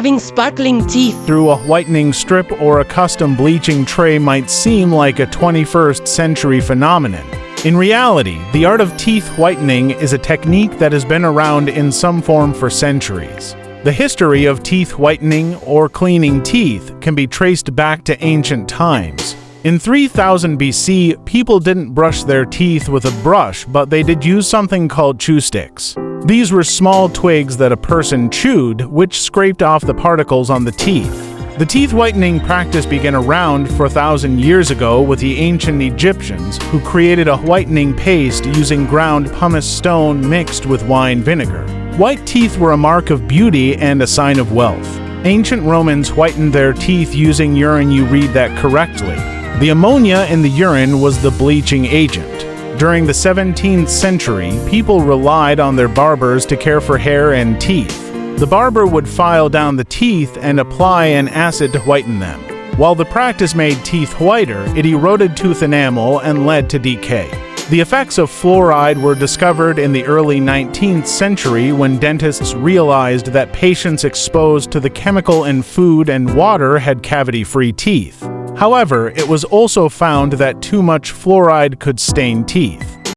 having sparkling teeth through a whitening strip or a custom bleaching tray might seem like a 21st century phenomenon. In reality, the art of teeth whitening is a technique that has been around in some form for centuries. The history of teeth whitening or cleaning teeth can be traced back to ancient times. In 3000 BC, people didn't brush their teeth with a brush, but they did use something called chew sticks. These were small twigs that a person chewed, which scraped off the particles on the teeth. The teeth whitening practice began around 4,000 years ago with the ancient Egyptians, who created a whitening paste using ground pumice stone mixed with wine vinegar. White teeth were a mark of beauty and a sign of wealth. Ancient Romans whitened their teeth using urine. You read that correctly. The ammonia in the urine was the bleaching agent. During the 17th century, people relied on their barbers to care for hair and teeth. The barber would file down the teeth and apply an acid to whiten them. While the practice made teeth whiter, it eroded tooth enamel and led to decay. The effects of fluoride were discovered in the early 19th century when dentists realized that patients exposed to the chemical in food and water had cavity-free teeth. However, it was also found that too much fluoride could stain teeth.